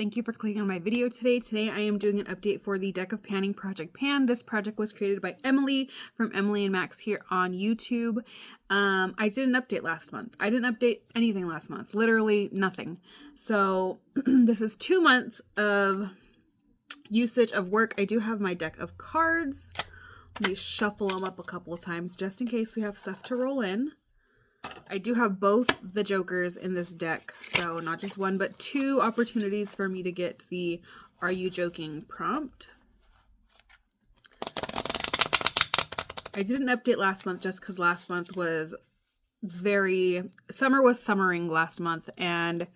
Thank you for clicking on my video today. Today I am doing an update for the Deck of Panning Project Pan. This project was created by Emily from Emily and Max here on YouTube. I did an update last month. I didn't update anything last month, literally nothing. So this is 2 months of usage of work. I do have my deck of cards. Let me shuffle them up a couple of times just in case we have stuff to roll in. I do have both the jokers in this deck, so not just one, but 2 opportunities for me to get the "Are you joking?" prompt. I did an update last month just because last month was summer was summering last month, and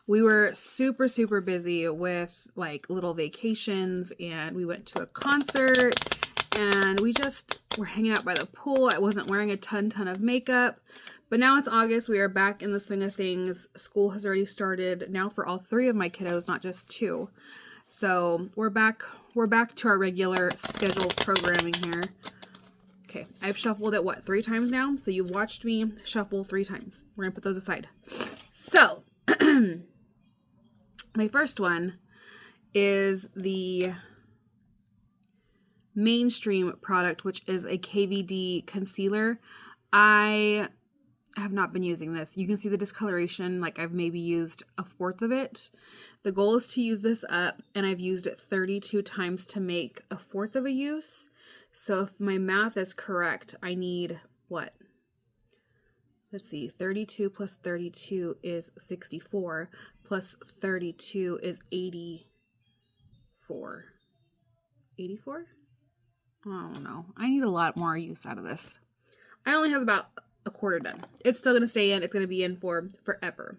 we were super busy with like little vacations, and we went to a concert, and we just were hanging out by the pool. I wasn't wearing a ton of makeup. But now it's August. We are back in the swing of things. School has already started now for all 3 of my kiddos, not just 2. So we're back to our regular scheduled programming here. Okay, I've shuffled it, 3 times now? So you've watched me shuffle 3 times. We're gonna put those aside. So my first one is the mainstream product, which is a KVD concealer. I have not been using this. You can see the discoloration, like I've maybe used 1/4 of it. The goal is to use this up, and I've used it 32 times to make 1/4 of a use. So if my math is correct, I need what? Let's see, 32 plus 32 is 64, plus 32 is 84. 84? I don't know. I need a lot more use out of this. I only have about 1/4 done. It's still going to stay in. It's going to be in for forever.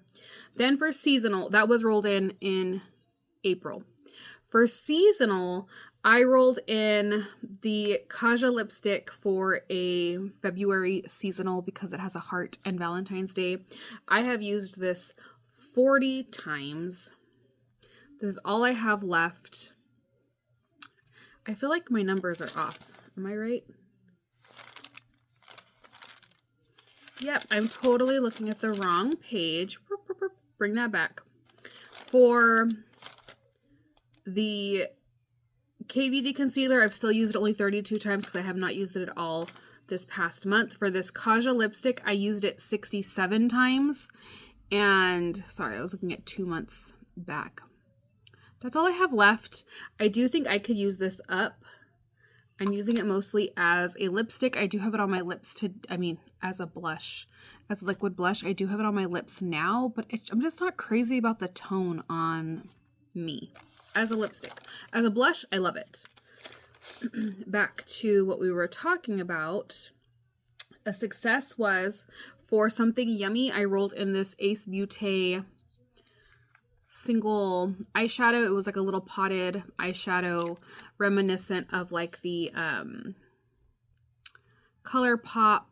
Then for seasonal, that was rolled in April. For seasonal, I rolled in the Kaja lipstick for a February seasonal because it has a heart and Valentine's Day. I have used this 40 times. This is all I have left. I feel like my numbers are off. Am I right? Yep, I'm totally looking at the wrong page. Bring that back. For the KVD concealer, I've still used it only 32 times because I have not used it at all this past month. For this Kaja lipstick, I used it 67 times. And sorry, I was looking at 2 months back. That's all I have left. I do think I could use this up. I'm using it mostly as a lipstick. I do have it on my lips as a blush, as a liquid blush. I do have it on my lips now, but I'm just not crazy about the tone on me as a lipstick. As a blush, I love it. Back to what we were talking about. A success was for something yummy. I rolled in this Ace Beauté single eyeshadow. It was like a little potted eyeshadow reminiscent of like the ColourPop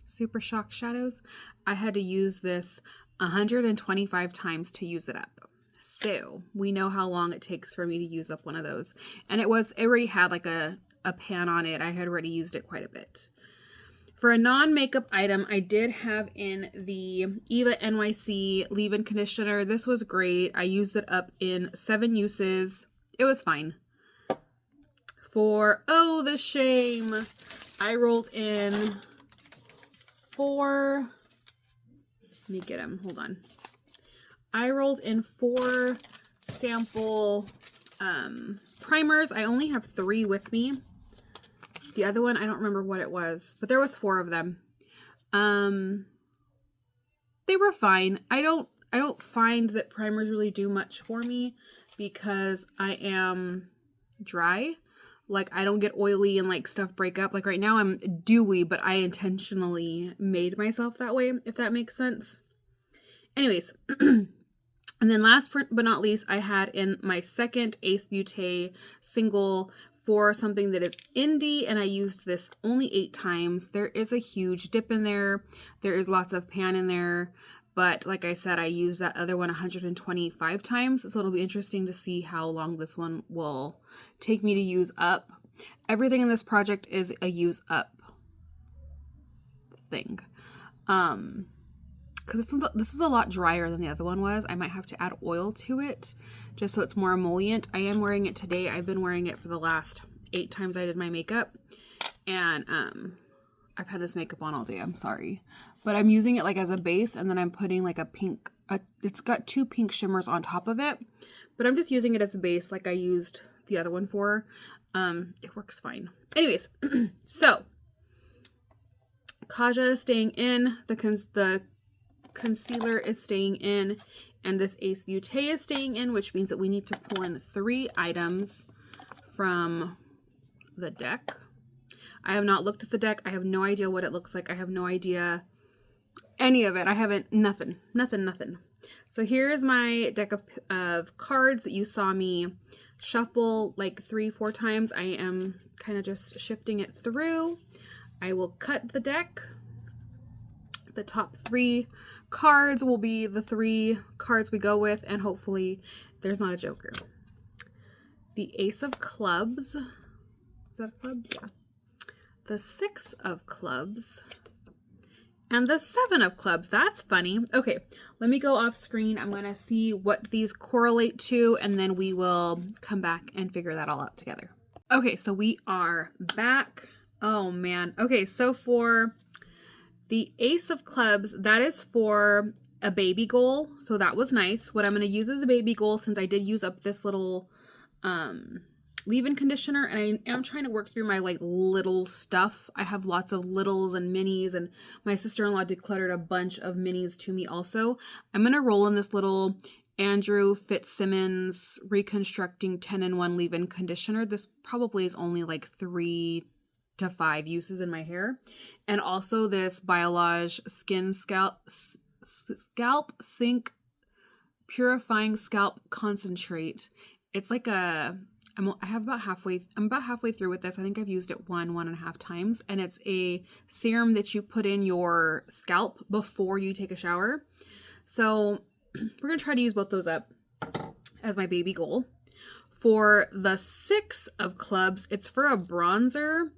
Super Shock shadows. I had to use this 125 times to use it up. So we know how long it takes for me to use up one of those. And it already had like a pan on it. I had already used it quite a bit. For a non-makeup item, I did have in the Eva NYC leave-in conditioner. This was great. I used it up in 7 uses. It was fine. For, oh, the shame, I rolled in 4. Let me get them. Hold on. I rolled in 4 sample primers. I only have 3 with me. The other one, I don't remember what it was, but there was 4 of them. They were fine. I don't find that primers really do much for me because I am dry. Like, I don't get oily and like stuff break up. Like right now I'm dewy, but I intentionally made myself that way, if that makes sense. Anyways, and then last but not least, I had in my second Ace Beauté single for something that is indie, and I used this only 8 times. There is a huge dip in there. There is lots of pan in there, but like I said, I used that other one 125 times, so it'll be interesting to see how long this one will take me to use up. Everything in this project is a use up thing. because this is a lot drier than the other one was. I might have to add oil to it just so it's more emollient. I am wearing it today. I've been wearing it for the last 8 times I did my makeup. And I've had this makeup on all day. I'm sorry. But I'm using it like as a base, and then I'm putting like a pink, it's got 2 pink shimmers on top of it. But I'm just using it as a base like I used the other one for. It works fine. Anyways, so Kaja is staying in, the concealer is staying in, and this Ace Beauté is staying in, which means that we need to pull in 3 items from the deck. I have not looked at the deck. I have no idea what it looks like. I have no idea any of it. I haven't, nothing. So here's my deck of cards that you saw me shuffle like 3-4 times. I am kind of just shifting it through. I will cut the deck. The top 3 cards will be the 3 cards we go with, and hopefully there's not a joker. The Ace of Clubs. Is that a club? Yeah. The 6 of Clubs. And the 7 of Clubs. That's funny. Okay, let me go off screen. I'm going to see what these correlate to, and then we will come back and figure that all out together. Okay, so we are back. Oh, man. Okay, so for the Ace of Clubs, that is for a baby goal. So that was nice. What I'm going to use as a baby goal, since I did use up this little leave-in conditioner, and I am trying to work through my like little stuff. I have lots of littles and minis, and my sister-in-law decluttered a bunch of minis to me also. I'm going to roll in this little Andrew Fitzsimmons Reconstructing 10-in-1 leave-in conditioner. This probably is only like 3 to 5 uses in my hair. And also this Biolage Skin Scalp Sync Purifying Scalp Concentrate. It's like I'm about halfway through with this. I think I've used it 1.5 times, and it's a serum that you put in your scalp before you take a shower. So we're gonna try to use both those up as my baby goal. For the 6 of Clubs, it's for a bronzer.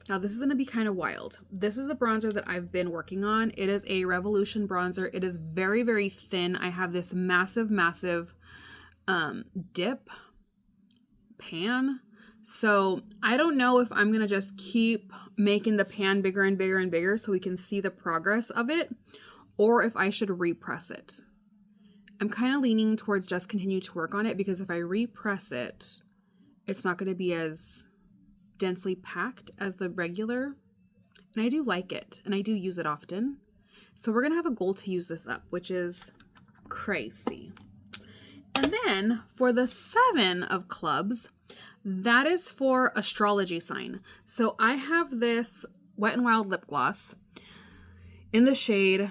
Now this is going to be kind of wild. This is the bronzer that I've been working on. It is a Revolution bronzer. It is very, very thin. I have this massive dip pan. So I don't know if I'm going to just keep making the pan bigger and bigger and bigger so we can see the progress of it, or if I should repress it. I'm kind of leaning towards just continue to work on it, because if I repress it, it's not going to be as densely packed as the regular, and I do like it, and I do use it often. So we're gonna have a goal to use this up, which is crazy. And then for the 7 of Clubs, that is for astrology sign. So I have this Wet n Wild lip gloss in the shade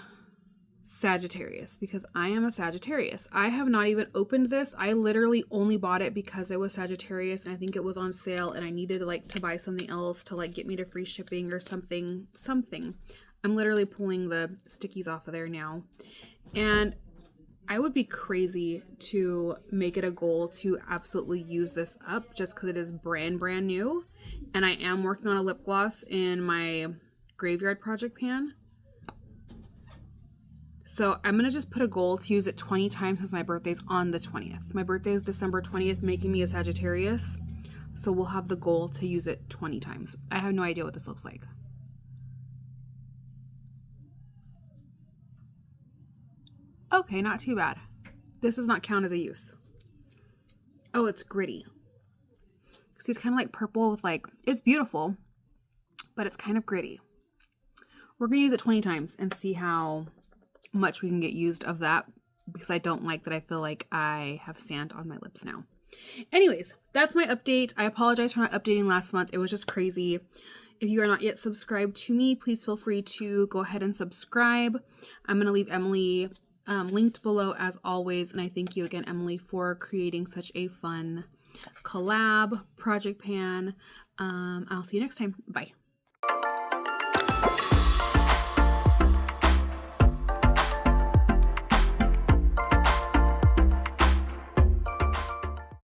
Sagittarius, because I am a Sagittarius. I have not even opened this. I literally only bought it because it was Sagittarius, and I think it was on sale, and I needed like to buy something else to like get me to free shipping or something. I'm literally pulling the stickies off of there now, and I would be crazy to make it a goal to absolutely use this up just because it is brand new, and I am working on a lip gloss in my Graveyard Project pan. So I'm going to just put a goal to use it 20 times since my birthday's on the 20th. My birthday is December 20th, making me a Sagittarius. So we'll have the goal to use it 20 times. I have no idea what this looks like. Okay, not too bad. This does not count as a use. Oh, it's gritty. See, it's kind of like purple with like, it's beautiful, but it's kind of gritty. We're going to use it 20 times and see how much we can get used of that, because I don't like that I feel like I have sand on my lips now. Anyways, that's my update. I apologize for not updating last month. It was just crazy. If you are not yet subscribed to me, please feel free to go ahead and subscribe. I'm going to leave Emily linked below as always, and I thank you again, Emily, for creating such a fun collab project pan. I'll see you next time. Bye.